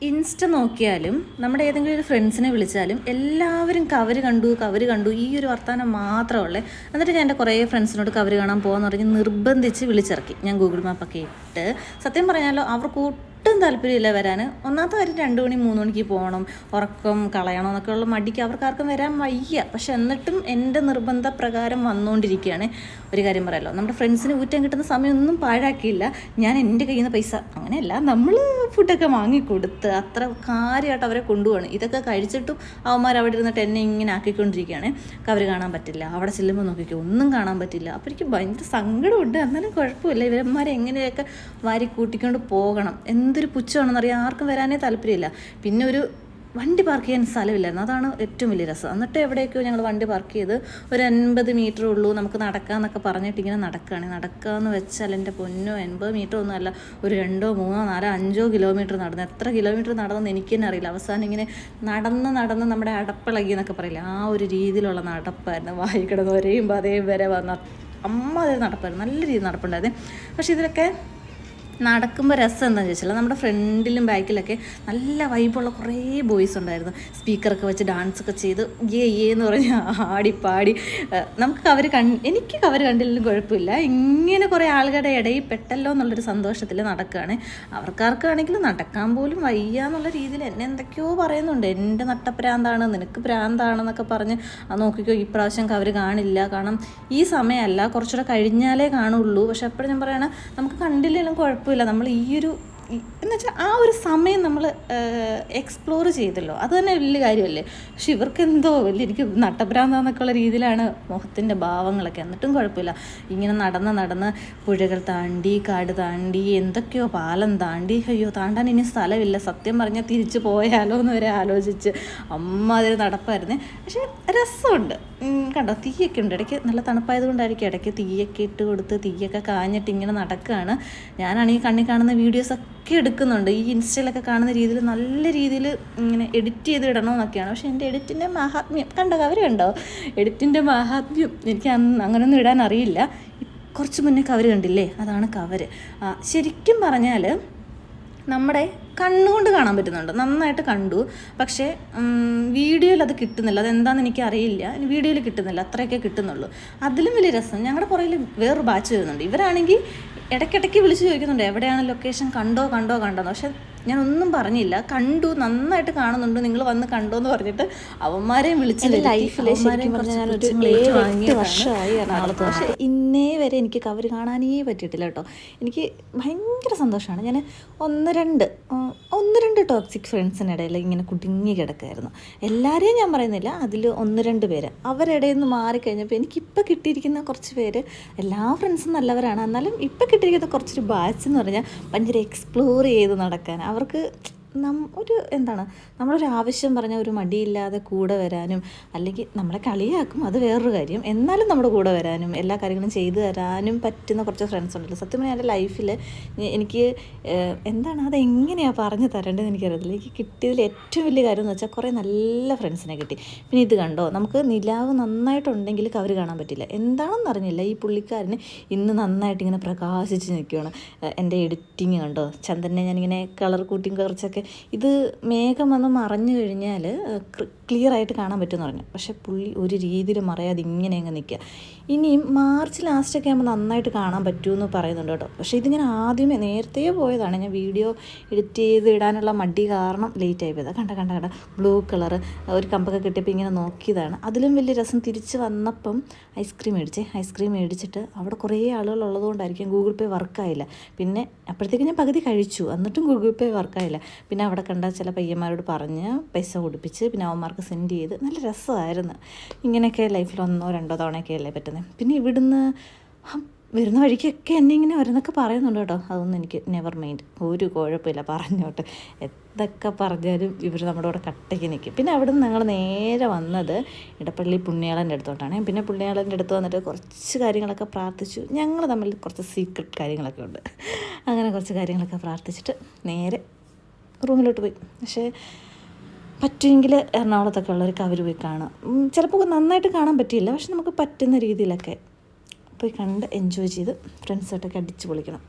Insta നോക്കിയാലും നമ്മുടെ ഏതെങ്കിലും ഒരു ഫ്രണ്ട്സിനെ വിളിച്ചാലും എല്ലാവരും കവര് കണ്ടു ഈ ഒരു വർത്തമാനം മാത്രമുള്ളേ. എന്നിട്ട് ഞാൻ എൻ്റെ കുറേ ഫ്രണ്ട്സിനോട് കവര് കാണാൻ പോകാമെന്ന് പറഞ്ഞ് നിർബന്ധിച്ച് വിളിച്ചിറക്കി ഞാൻ ഗൂഗിൾ മാപ്പൊക്കെ ഇട്ട്. സത്യം പറഞ്ഞാലോ അവർക്ക് ഒട്ടും താല്പര്യമില്ല വരാൻ. ഒന്നാമത്തെ കാര്യം 2 മണി 3 മണിക്ക് പോകണം, ഉറക്കം കളയണം എന്നൊക്കെ ഉള്ള മടിക്ക് അവർക്കാർക്കും വരാൻ വയ്യ. പക്ഷെ എന്നിട്ടും എൻ്റെ നിർബന്ധപ്രകാരം വന്നുകൊണ്ടിരിക്കുകയാണ്. ഒരു കാര്യം പറയാമല്ലോ, നമ്മുടെ ഫ്രണ്ട്സിന് ഊറ്റാൻ കിട്ടുന്ന സമയമൊന്നും പാഴാക്കിയില്ല. ഞാൻ എൻ്റെ കയ്യിൽ നിന്ന് പൈസ അങ്ങനെയല്ല, നമ്മൾ ഫുഡൊക്കെ വാങ്ങിക്കൊടുത്ത് അത്ര കാര്യമായിട്ട് അവരെ കൊണ്ടുപോകണം. ഇതൊക്കെ കഴിച്ചിട്ടും അവന്മാർ അവിടെ ഇരുന്നിട്ട് എന്നെ ഇങ്ങനെ ആക്കിക്കൊണ്ടിരിക്കുകയാണ്. കവര് കാണാൻ പറ്റില്ല, അവിടെ ചെല്ലുമ്പോൾ നോക്കിക്കോ ഒന്നും കാണാൻ പറ്റില്ല. അപ്പോൾ എനിക്ക് ഭയങ്കര സങ്കടമുണ്ട്. എന്നാലും കുഴപ്പമില്ല, ഇവരന്മാരെ എങ്ങനെയൊക്കെ വാരി കൂട്ടിക്കൊണ്ട് പോകണം. എന്തൊരു പുച്ഛമാണെന്നറിയാം, ആർക്കും വരാനേ താല്പര്യമില്ല. പിന്നെ ഒരു വണ്ടി പാർക്ക് ചെയ്യാൻ സ്ഥലമില്ലായിരുന്നു, അതാണ് ഏറ്റവും വലിയ രസം. എന്നിട്ട് എവിടെയൊക്കെയോ ഞങ്ങൾ വണ്ടി പാർക്ക് ചെയ്ത് ഒരു 50 മീറ്റർ ഉള്ളൂ നമുക്ക് നടക്കാമെന്നൊക്കെ പറഞ്ഞിട്ട് ഇങ്ങനെ നടക്കാമെന്ന് വെച്ചാൽ എൻ്റെ പൊന്നോ 80 മീറ്റർ ഒന്നും അല്ല, ഒരു 2, 3, 4, 5 കിലോമീറ്റർ നടന്നു. എത്ര കിലോമീറ്റർ നടന്നെന്ന് എനിക്ക് തന്നെ അറിയില്ല. അവസാനം ഇങ്ങനെ നടന്ന് നമ്മുടെ അടപ്പിളകി എന്നൊക്കെ പറയില്ല, ആ ഒരു രീതിയിലുള്ള നടപ്പായിരുന്നു. വായി കിടന്ന് ഒരേയുമ്പോൾ അതേ വരെ വന്ന അതേ നടപ്പായിരുന്നു, നല്ല രീതിയിൽ നടപ്പുണ്ടായിരുന്നു. പക്ഷേ ഇതിലൊക്കെ നടക്കുമ്പോൾ രസം എന്താണെന്ന് ചോദിച്ചാൽ നമ്മുടെ ഫ്രണ്ടിലും ബാക്കിലൊക്കെ നല്ല വൈബുള്ള കുറേ ബോയ്സ് ഉണ്ടായിരുന്നു. സ്പീക്കറൊക്കെ വെച്ച് ഡാൻസൊക്കെ ചെയ്ത് എന്ന് പറഞ്ഞ് ആടിപ്പാടി നമുക്ക് എനിക്ക് കവർ കണ്ടില്ലെങ്കിലും കുഴപ്പമില്ല. ഇങ്ങനെ കുറേ ആളുകളുടെ ഇടയിൽ പെട്ടല്ലോ എന്നുള്ളൊരു സന്തോഷത്തിൽ നടക്കുകയാണ്. അവർക്കാർക്കാണെങ്കിലും നടക്കാൻ പോലും വയ്യ എന്നുള്ള രീതിയിൽ എന്നെ എന്തൊക്കെയോ പറയുന്നുണ്ട്. എൻ്റെ നട്ടപ്രാന്താണ്, നിനക്ക് പ്രാന്താണെന്നൊക്കെ പറഞ്ഞ് നോക്കിക്കോ ഈ പ്രാവശ്യം കവർ കാണില്ല, കാരണം ഈ സമയമല്ല, കുറച്ചുകൂടെ കഴിഞ്ഞാലേ കാണുള്ളൂ. പക്ഷെ എപ്പോഴും ഞാൻ പറയണ നമുക്ക് കണ്ടില്ലെങ്കിലും കുഴപ്പമില്ല, നമ്മൾ ഈ ഒരു എന്നുവെച്ചാൽ ആ ഒരു സമയം നമ്മൾ എക്സ്പ്ലോർ ചെയ്തല്ലോ, അത് തന്നെ വലിയ കാര്യമല്ലേ. പക്ഷെ ഇവർക്ക് എന്തോ വലിയ എനിക്ക് നട്ടഭ്രാന്താന്നൊക്കെ ഉള്ള രീതിയിലാണ് മുഖത്തിൻ്റെ ഭാവങ്ങളൊക്കെ. എന്നിട്ടും കുഴപ്പമില്ല, ഇങ്ങനെ നടന്ന് പുഴകൾ താണ്ടി കാട് താണ്ടി എന്തൊക്കെയോ പാലം താണ്ടി. അയ്യോ താണ്ടാൻ ഇനി സ്ഥലമില്ല, സത്യം പറഞ്ഞാൽ തിരിച്ചു പോയാലോ എന്ന് വരെ ആലോചിച്ച് അതിൽ നടപ്പായിരുന്നേ. പക്ഷേ രസമുണ്ട് കണ്ടോ, തീയൊക്കെ ഉണ്ട്. ഇടയ്ക്ക് നല്ല തണുപ്പായതുകൊണ്ടായിരിക്കും ഇടയ്ക്ക് തീയൊക്കെ ഇട്ട് കൊടുത്ത് തീയൊക്കെ കാഞ്ഞിട്ട് ഇങ്ങനെ നടക്കുകയാണ്. ഞാനാണെങ്കിൽ കണ്ണിൽ കാണുന്ന വീഡിയോസൊക്കെ എടുക്കുന്നുണ്ട്. ഈ ഇൻസ്റ്റയിലൊക്കെ കാണുന്ന രീതിയിൽ നല്ല രീതിയിൽ ഇങ്ങനെ എഡിറ്റ് ചെയ്ത് ഇടണമെന്നൊക്കെയാണ്. പക്ഷേ എൻ്റെ എഡിറ്റിൻ്റെ മാഹാത്മ്യം കണ്ടോ, കവർ കണ്ടോ, എഡിറ്റിൻ്റെ മാഹാത്മ്യം എനിക്ക് അങ്ങനെയൊന്നും ഇടാൻ അറിയില്ല. കുറച്ച് മുന്നേ കവർ കണ്ടില്ലേ, അതാണ് കവർ. ശരിക്കും പറഞ്ഞാൽ നമ്മുടെ കണ്ണുകൊണ്ട് കാണാൻ പറ്റുന്നുണ്ട്, നന്നായിട്ട് കണ്ടു. പക്ഷേ വീഡിയോയിൽ അത് കിട്ടുന്നില്ല, അതെന്താണെന്ന് എനിക്കറിയില്ല. വീഡിയോയിൽ കിട്ടുന്നില്ല, അത്രയൊക്കെ കിട്ടുന്നുള്ളൂ. അതിലും വലിയ രസം ഞങ്ങളുടെ പുറകിൽ വേറൊരു ബാച്ച് വരുന്നുണ്ട്. ഇവരാണെങ്കിൽ ഇടയ്ക്കിടയ്ക്ക് വിളിച്ച് ചോദിക്കുന്നുണ്ട് എവിടെയാണ് ലൊക്കേഷൻ, കണ്ടോന്ന്. പക്ഷെ ഞാൻ ഒന്നും പറഞ്ഞില്ല, കണ്ടു, നന്നായിട്ട് കാണുന്നുണ്ട്, നിങ്ങൾ വന്ന് കണ്ടോ എന്ന് പറഞ്ഞിട്ട് അവന്മാരെയും വിളിച്ച് ലൈഫിൽ പക്ഷേ ഇന്നേ വരെ എനിക്ക് കവർ കാണാനേ പറ്റിയിട്ടില്ല കേട്ടോ. എനിക്ക് ഭയങ്കര സന്തോഷമാണ്. ഞാൻ ഒന്ന് രണ്ട് ടോക്സിക് ഫ്രണ്ട്സിനിടയിൽ ഇങ്ങനെ കുടുങ്ങി കിടക്കായിരുന്നു. എല്ലാവരെയും ഞാൻ പറയുന്നില്ല, അതിൽ 1-2 പേര് അവരിടയിൽ നിന്ന് മാറിക്കഴിഞ്ഞപ്പോൾ എനിക്കിപ്പോൾ കിട്ടിയിരിക്കുന്ന കുറച്ച് പേര്, എല്ലാ ഫ്രണ്ട്സും നല്ലവരാണ്, എന്നാലും ഇപ്പം കിട്ടിയിരിക്കുന്ന കുറച്ചൊരു ബാച്ച് എന്ന് പറഞ്ഞാൽ ഭയങ്കര എക്സ്പ്ലോർ ചെയ്ത് നടക്കാൻ. അവർക്ക് നമ്മളൊരു ആവശ്യം പറഞ്ഞാൽ ഒരു മടിയില്ലാതെ കൂടെ വരാനും, അല്ലെങ്കിൽ നമ്മളെ കളിയാക്കും, അത് വേറൊരു കാര്യം, എന്നാലും നമ്മുടെ കൂടെ വരാനും എല്ലാ കാര്യങ്ങളും ചെയ്തു തരാനും പറ്റുന്ന കുറച്ച് ഫ്രണ്ട്സ് ഉണ്ടല്ലോ. സത്യം പറഞ്ഞാൽ എൻ്റെ ലൈഫിൽ എനിക്ക് അതെങ്ങനെയാണ് പറഞ്ഞു തരേണ്ടതെന്ന് എനിക്കറിയത്തില്ല. എനിക്ക് കിട്ടിയതിൽ ഏറ്റവും വലിയ കാര്യം എന്ന് വെച്ചാൽ കുറേ നല്ല ഫ്രണ്ട്സിനെ കിട്ടി. പിന്നെ ഇത് കണ്ടോ, നമുക്ക് നിലാവ് നന്നായിട്ടുണ്ടെങ്കിൽ കവർ കാണാൻ പറ്റില്ല, എന്താണെന്ന് അറിഞ്ഞില്ല. ഈ പുള്ളിക്കാരന് ഇന്ന് നന്നായിട്ട് ഇങ്ങനെ പ്രകാശിച്ച് നിൽക്കുകയാണ്. എൻ്റെ എഡിറ്റിങ് കണ്ടോ, ചന്ദനെ ഞാനിങ്ങനെ കളർ കൂട്ടി കുറച്ചൊക്കെ, ഇത് മേഘം വന്ന് മറഞ്ഞു കഴിഞ്ഞാൽ ക്ലിയറായിട്ട് കാണാൻ പറ്റുമെന്ന് പറഞ്ഞു. പക്ഷേ പുള്ളി ഒരു രീതിയിൽ മറയാതെ ഇങ്ങനെ അങ്ങ് നിൽക്കുക. ഇനിയും മാർച്ച് ലാസ്റ്റൊക്കെ ആകുമ്പോൾ നന്നായിട്ട് കാണാൻ പറ്റുമെന്ന് പറയുന്നുണ്ട് കേട്ടോ. പക്ഷേ ഇതിങ്ങനെ ആദ്യമേ നേരത്തെ പോയതാണ്, ഞാൻ വീഡിയോ എഡിറ്റ് ചെയ്ത് ഇടാനുള്ള മടി കാരണം ലേറ്റായി പോയത്. കണ്ട ബ്ലൂ കളറ് ഒരു കമ്പൊക്കെ കിട്ടിയപ്പോൾ ഇങ്ങനെ നോക്കിയതാണ്. അതിലും വലിയ രസം തിരിച്ച് വന്നപ്പം ഐസ്ക്രീം മേടിച്ചിട്ട് അവിടെ കുറേ ആളുകൾ ഉള്ളതുകൊണ്ടായിരിക്കും ഗൂഗിൾ പേ വർക്കായില്ല. പിന്നെ അപ്പോഴത്തേക്ക് ഞാൻ പകുതി കഴിച്ചു, എന്നിട്ടും ഗൂഗിൾ പേ വർക്കായില്ല. പിന്നെ അവിടെ കണ്ട ചില പയ്യന്മാരോട് പറഞ്ഞ് പൈസ കൊടുപ്പിച്ച് പിന്നെ അവന്മാർക്ക് സെൻഡ് ചെയ്ത് നല്ല രസമായിരുന്നു. ഇങ്ങനെയൊക്കെ ലൈഫിൽ 1-2 തവണയൊക്കെ അല്ലേ പറ്റുന്നത്. പിന്നെ ഇവിടുന്ന് വരുന്ന വഴിക്കൊക്കെ എന്നെ ഇങ്ങനെ വരുന്നൊക്കെ പറയുന്നുണ്ട് കേട്ടോ. അതൊന്നും എനിക്ക് നെവർ മൈൻഡ്, ഒരു കുഴപ്പമില്ല, പറഞ്ഞോട്ട്. എന്തൊക്കെ പറഞ്ഞാലും ഇവർ നമ്മുടെ കൂടെ കട്ടയ്ക്ക് നിൽക്കും. പിന്നെ അവിടെ നിന്ന് ഞങ്ങൾ നേരെ വന്നത് ഇടപ്പള്ളി പുണ്യാളൻ്റെ അടുത്തോട്ടാണ്. പിന്നെ പുണ്യാളൻ്റെ അടുത്ത് വന്നിട്ട് കുറച്ച് കാര്യങ്ങളൊക്കെ പ്രാർത്ഥിച്ചു. ഞങ്ങൾ തമ്മിൽ കുറച്ച് സീക്രട്ട് കാര്യങ്ങളൊക്കെ ഉണ്ട്. അങ്ങനെ കുറച്ച് കാര്യങ്ങളൊക്കെ പ്രാർത്ഥിച്ചിട്ട് നേരെ റൂമിലോട്ട് പോയി. പക്ഷേ പറ്റുമെങ്കിൽ എറണാകുളത്തൊക്കെ ഉള്ളവർ കവർ പോയി കാണാം. ചിലപ്പോൾ നന്നായിട്ട് കാണാൻ പറ്റിയില്ല, പക്ഷെ നമുക്ക് പറ്റുന്ന രീതിയിലൊക്കെ പോയി കണ്ട് എൻജോയ് ചെയ്ത് ഫ്രണ്ട്സായിട്ടൊക്കെ അടിച്ച് പൊളിക്കണം.